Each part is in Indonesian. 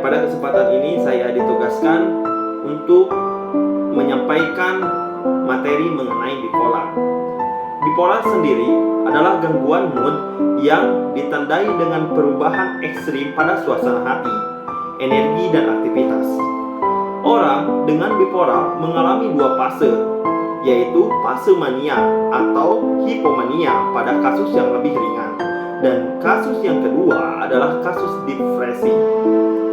pada kesempatan ini saya ditugaskan untuk menyampaikan materi mengenai bipolar. Bipolar sendiri adalah gangguan mood yang ditandai dengan perubahan ekstrim pada suasana hati, energi, dan aktivitas. Orang dengan bipolar mengalami dua fase, yaitu fase mania atau hipomania pada kasus yang lebih ringan, dan kasus yang kedua adalah kasus depresi,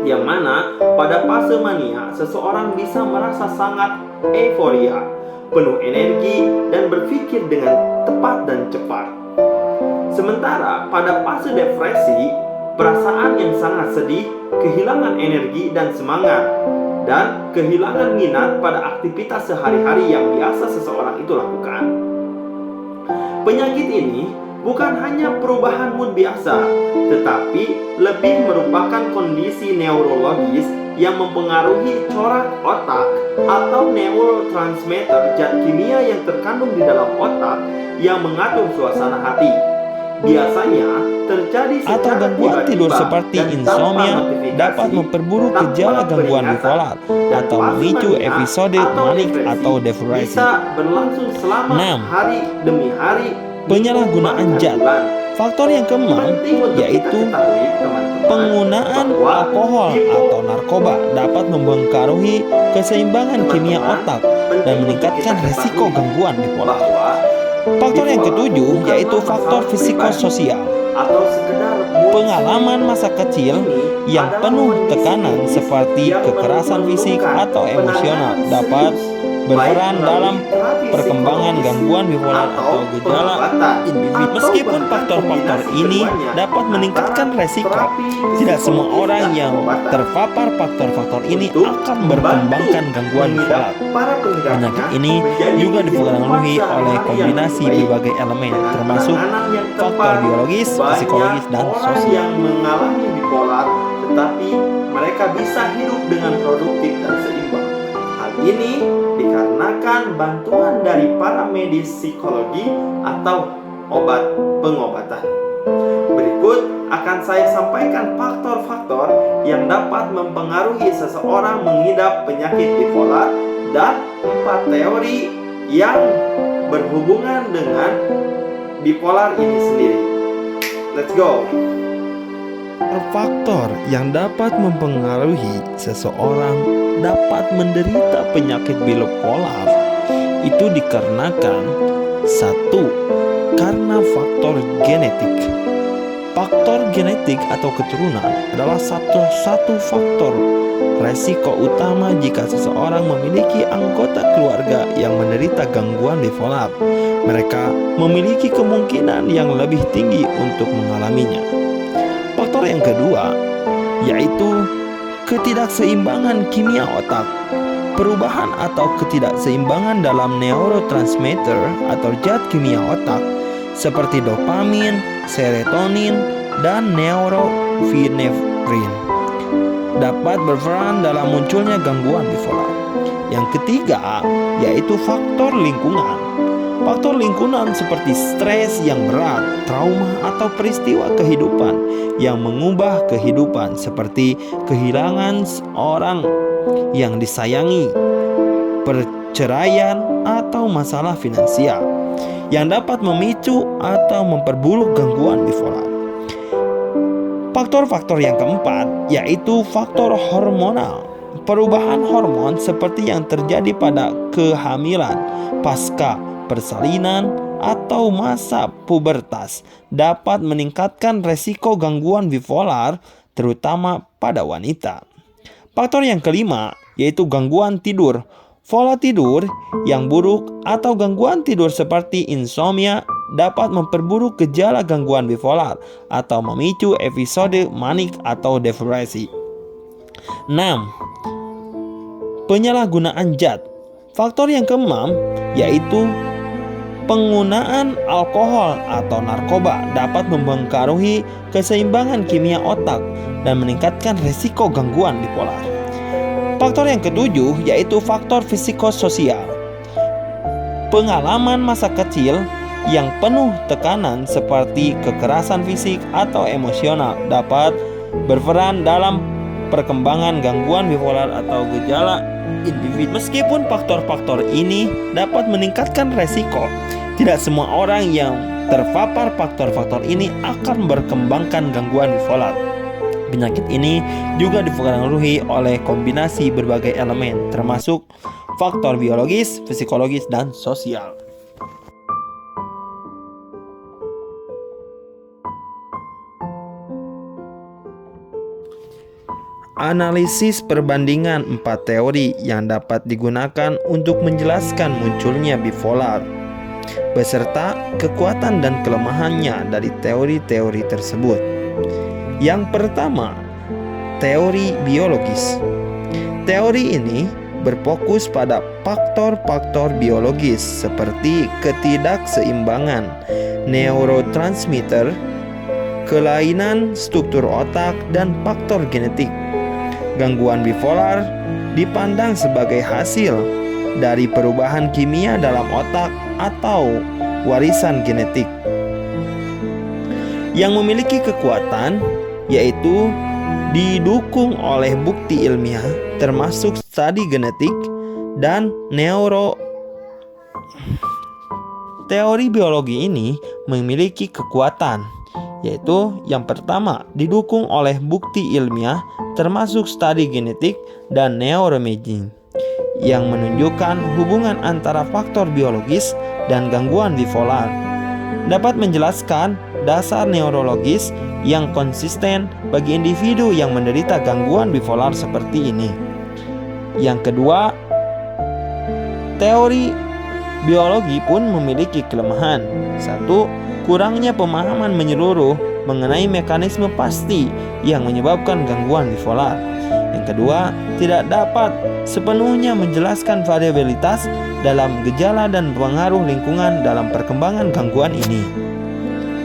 yang mana pada fase mania seseorang bisa merasa sangat euforia, penuh energi, dan berpikir dengan tepat dan cepat. Sementara pada fase depresi, perasaan yang sangat sedih, kehilangan energi dan semangat, dan kehilangan minat pada aktivitas sehari-hari yang biasa seseorang itu lakukan. Penyakit ini bukan hanya perubahan mood biasa, tetapi lebih merupakan kondisi neurologis yang mempengaruhi corak otak atau neurotransmitter zat kimia yang terkandung di dalam otak yang mengatur suasana hati. Biasanya terjadi atau gangguan tidur seperti insomnia dapat memperburuk gejala gangguan bipolar atau memicu episode manik atau depresi. Bisa berlangsung selama 6. hari demi hari. Penyalahgunaan zat. Faktor yang keenam yaitu penggunaan alkohol atau narkoba dapat mempengaruhi keseimbangan kimia otak dan meningkatkan risiko gangguan bipolar. Faktor yang ketujuh yaitu faktor psikososial. Pengalaman masa kecil yang penuh tekanan seperti kekerasan fisik atau emosional dapat berperan dalam perkembangan gangguan bipolar atau gejala individu. Meskipun faktor-faktor ini dapat meningkatkan resiko, tidak semua orang yang terpapar faktor-faktor ini akan berkembangkan gangguan bipolar. Penyakit ini juga dipengaruhi oleh kombinasi berbagai elemen, termasuk faktor biologis, psikologis, dan sosial. Yang mengalami bipolar, tetapi mereka bisa hidup dengan produktif dan seimbang. Hal ini dikarenakan bantuan dari para medis psikologi atau obat pengobatan. Berikut akan saya sampaikan faktor-faktor yang dapat mempengaruhi seseorang mengidap penyakit bipolar dan 4 teori yang berhubungan dengan bipolar ini sendiri. Let's go. Faktor yang dapat mempengaruhi seseorang dapat menderita penyakit bipolar itu dikarenakan 1. Karena faktor genetik. Faktor genetik atau keturunan adalah satu faktor resiko utama jika seseorang memiliki anggota keluarga yang menderita gangguan bipolar. Mereka memiliki kemungkinan yang lebih tinggi untuk mengalaminya. Faktor yang kedua yaitu ketidakseimbangan kimia otak. Perubahan atau ketidakseimbangan dalam neurotransmitter atau zat kimia otak seperti dopamin, serotonin, dan norepinefrin dapat berperan dalam munculnya gangguan bipolar. Yang ketiga yaitu faktor lingkungan. Faktor lingkungan seperti stres yang berat, trauma, atau peristiwa kehidupan yang mengubah kehidupan seperti kehilangan orang yang disayangi, perceraian, atau masalah finansial yang dapat memicu atau memperburuk gangguan bipolar. Faktor-faktor yang keempat yaitu faktor hormonal. Perubahan hormon seperti yang terjadi pada kehamilan, pasca persalinan, atau masa pubertas dapat meningkatkan resiko gangguan bipolar terutama pada wanita. Faktor yang kelima yaitu gangguan tidur. Pola tidur yang buruk atau gangguan tidur seperti insomnia dapat memperburuk gejala gangguan bipolar atau memicu episode manik atau depresi. 6. Penyalahgunaan zat. Faktor yang keenam yaitu penggunaan alkohol atau narkoba dapat mempengaruhi keseimbangan kimia otak dan meningkatkan risiko gangguan bipolar. Faktor yang ketujuh yaitu faktor psikososial. Pengalaman masa kecil yang penuh tekanan seperti kekerasan fisik atau emosional dapat berperan dalam perkembangan gangguan bipolar atau gejala individu. Meskipun faktor-faktor ini dapat meningkatkan resiko, tidak semua orang yang terpapar faktor-faktor ini akan berkembangkan gangguan bipolar. Penyakit ini juga dipengaruhi oleh kombinasi berbagai elemen, termasuk faktor biologis, psikologis, dan sosial. Analisis perbandingan 4 teori yang dapat digunakan untuk menjelaskan munculnya bipolar, beserta kekuatan dan kelemahannya dari teori-teori tersebut. Yang pertama, teori biologis. Teori ini berfokus pada faktor-faktor biologis seperti ketidakseimbangan neurotransmitter, kelainan struktur otak, dan faktor genetik. Gangguan bipolar dipandang sebagai hasil dari perubahan kimia dalam otak atau warisan genetik yang memiliki kekuatan, yaitu didukung oleh bukti ilmiah termasuk studi genetik dan neuro. Teori biologi ini memiliki kekuatan, yaitu yang pertama didukung oleh bukti ilmiah termasuk studi genetik dan neuroimaging yang menunjukkan hubungan antara faktor biologis dan gangguan bipolar, dapat menjelaskan dasar neurologis yang konsisten bagi individu yang menderita gangguan bipolar seperti ini. Yang kedua, teori biologi pun memiliki kelemahan. Satu, kurangnya pemahaman menyeluruh mengenai mekanisme pasti yang menyebabkan gangguan bipolar. Yang kedua, tidak dapat sepenuhnya menjelaskan variabilitas dalam gejala dan pengaruh lingkungan dalam perkembangan gangguan ini.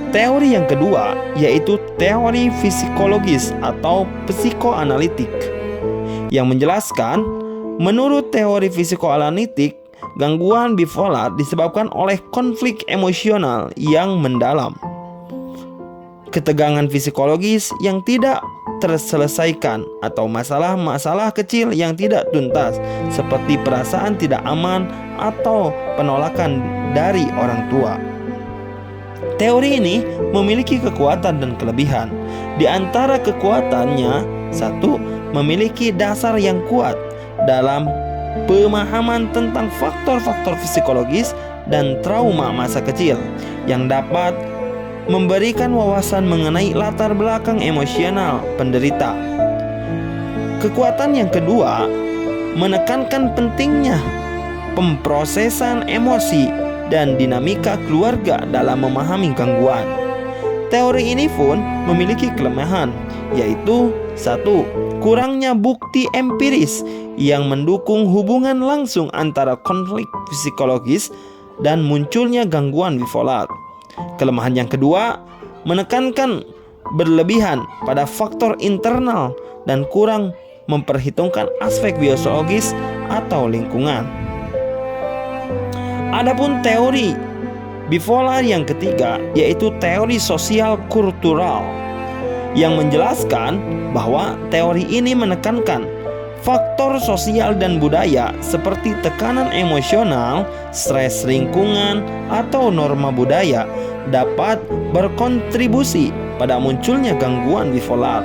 Teori yang kedua yaitu teori psikologis atau psikoanalitik yang menjelaskan, menurut teori psikoanalitik, gangguan bipolar disebabkan oleh konflik emosional yang mendalam, ketegangan psikologis yang tidak terselesaikan, atau masalah-masalah kecil yang tidak tuntas seperti perasaan tidak aman atau penolakan dari orang tua. Teori ini memiliki kekuatan dan kelebihan. Di antara kekuatannya, satu, memiliki dasar yang kuat dalam pemahaman tentang faktor-faktor psikologis dan trauma masa kecil yang dapat memberikan wawasan mengenai latar belakang emosional penderita. Kekuatan yang kedua, menekankan pentingnya pemrosesan emosi dan dinamika keluarga dalam memahami gangguan. Teori ini pun memiliki kelemahan, yaitu satu, kurangnya bukti empiris yang mendukung hubungan langsung antara konflik psikologis dan munculnya gangguan bipolar. Kelemahan yang kedua, menekankan berlebihan pada faktor internal dan kurang memperhitungkan aspek biologis atau lingkungan. Adapun teori bipolar yang ketiga yaitu teori sosial kultural yang menjelaskan bahwa teori ini menekankan faktor sosial dan budaya seperti tekanan emosional, stres lingkungan, atau norma budaya dapat berkontribusi pada munculnya gangguan bipolar.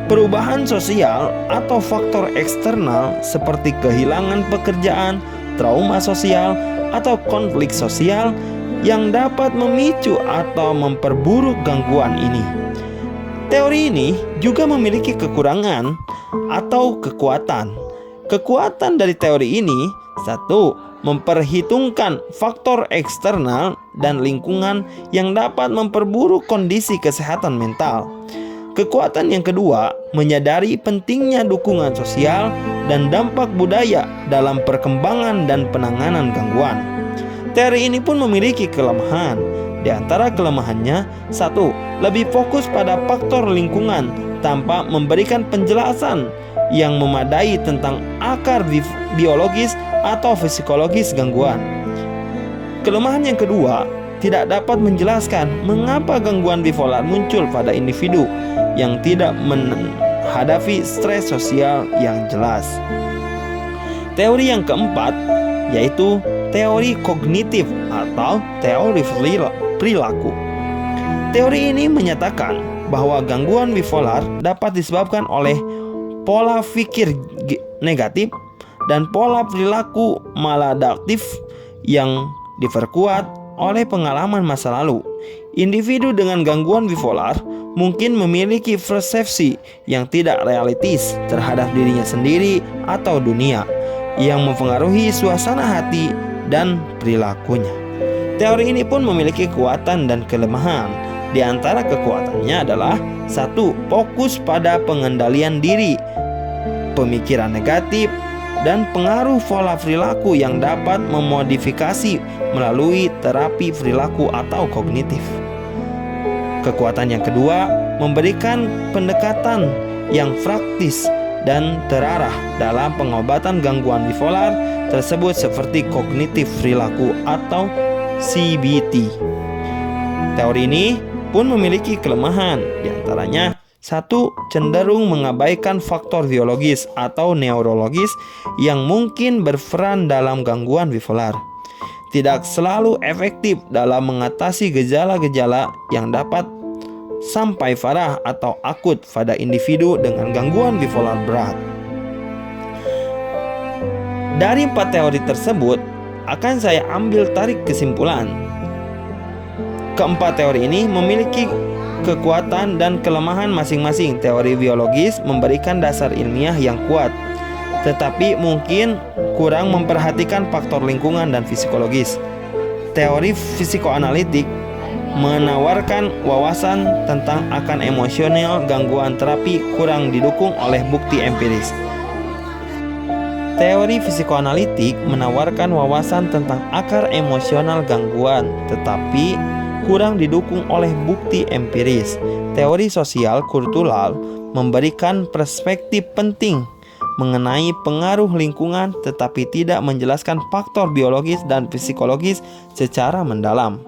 Perubahan sosial atau faktor eksternal seperti kehilangan pekerjaan, trauma sosial, atau konflik sosial yang dapat memicu atau memperburuk gangguan ini. Teori ini juga memiliki kekurangan atau kekuatan. Kekuatan dari teori ini, satu, memperhitungkan faktor eksternal dan lingkungan yang dapat memperburuk kondisi kesehatan mental. Kekuatan yang kedua, menyadari pentingnya dukungan sosial dan dampak budaya dalam perkembangan dan penanganan gangguan. Teori ini pun memiliki kelemahan. Di antara kelemahannya, satu, lebih fokus pada faktor lingkungan tanpa memberikan penjelasan yang memadai tentang akar biologis atau psikologis gangguan. Kelemahan yang kedua, tidak dapat menjelaskan mengapa gangguan bipolar muncul pada individu yang tidak menghadapi stres sosial yang jelas. Teori yang keempat yaitu teori kognitif atau teori perilaku. Teori ini menyatakan bahwa gangguan bipolar dapat disebabkan oleh pola pikir negatif dan pola perilaku maladaptif yang diperkuat oleh pengalaman masa lalu. Individu dengan gangguan bipolar mungkin memiliki persepsi yang tidak realistis terhadap dirinya sendiri atau dunia, yang mempengaruhi suasana hati dan perilakunya. Teori ini pun memiliki kekuatan dan kelemahan. Di antara kekuatannya adalah 1. Fokus pada pengendalian diri, pemikiran negatif, dan pengaruh pola perilaku yang dapat memodifikasi melalui terapi perilaku atau kognitif. Kekuatan yang kedua, memberikan pendekatan yang praktis dan terarah dalam pengobatan gangguan bipolar tersebut seperti kognitif perilaku atau CBT. Teori ini pun memiliki kelemahan, diantaranya 1. Cenderung mengabaikan faktor biologis atau neurologis yang mungkin berperan dalam gangguan bipolar. Tidak selalu efektif dalam mengatasi gejala-gejala yang dapat sampai parah atau akut pada individu dengan gangguan bipolar berat. Dari 4 teori tersebut, akan saya ambil tarik kesimpulan. Keempat teori ini memiliki kekuatan dan kelemahan masing-masing. Teori biologis memberikan dasar ilmiah yang kuat, tetapi mungkin kurang memperhatikan faktor lingkungan dan psikologis. Teori psikoanalitik menawarkan wawasan tentang akan emosional gangguan, terapi kurang didukung oleh bukti empiris. Teori psikoanalitik menawarkan wawasan tentang akar emosional gangguan, tetapi kurang didukung oleh bukti empiris. Teori sosial kultural memberikan perspektif penting mengenai pengaruh lingkungan, tetapi tidak menjelaskan faktor biologis dan psikologis secara mendalam.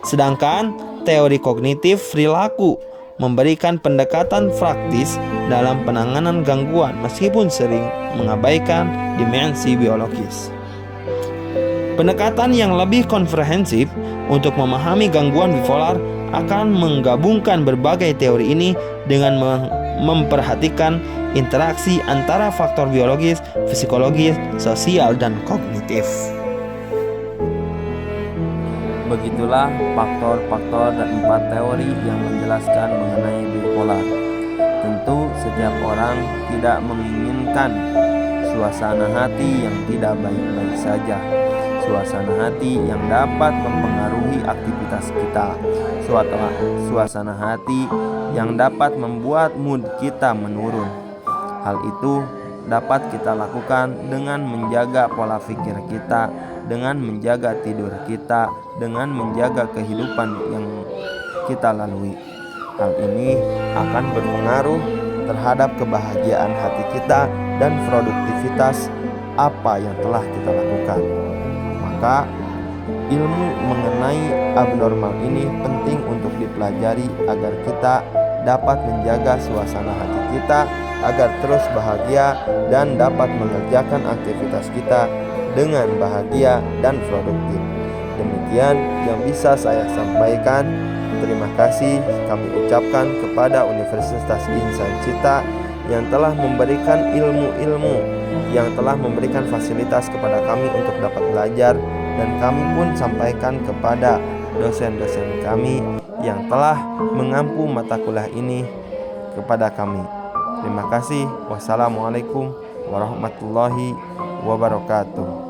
Sedangkan teori kognitif perilaku memberikan pendekatan praktis dalam penanganan gangguan meskipun sering mengabaikan dimensi biologis. Pendekatan yang lebih komprehensif untuk memahami gangguan bipolar akan menggabungkan berbagai teori ini dengan memperhatikan interaksi antara faktor biologis, psikologis, sosial, dan kognitif. Begitulah faktor-faktor dan 4 teori yang menjelaskan mengenai bipolar. Tentu setiap orang tidak menginginkan suasana hati yang tidak baik-baik saja. Suasana hati yang dapat mempengaruhi aktivitas kita, suasana hati yang dapat membuat mood kita menurun. Hal itu dapat kita lakukan dengan menjaga pola pikir kita, dengan menjaga tidur kita, dengan menjaga kehidupan yang kita lalui. Hal ini akan berpengaruh terhadap kebahagiaan hati kita dan produktivitas apa yang telah kita lakukan. Maka ilmu mengenai abnormal ini penting untuk dipelajari agar kita dapat menjaga suasana hati kita agar terus bahagia dan dapat mengerjakan aktivitas kita dengan bahagia dan produktif. Demikian yang bisa saya sampaikan. Terima kasih kami ucapkan kepada Universitas Insan Cita yang telah memberikan ilmu-ilmu, yang telah memberikan fasilitas kepada kami untuk dapat belajar, dan kami pun sampaikan kepada dosen-dosen kami yang telah mengampu mata kuliah ini kepada kami. Terima kasih. Wassalamualaikum warahmatullahi wabarakatuh.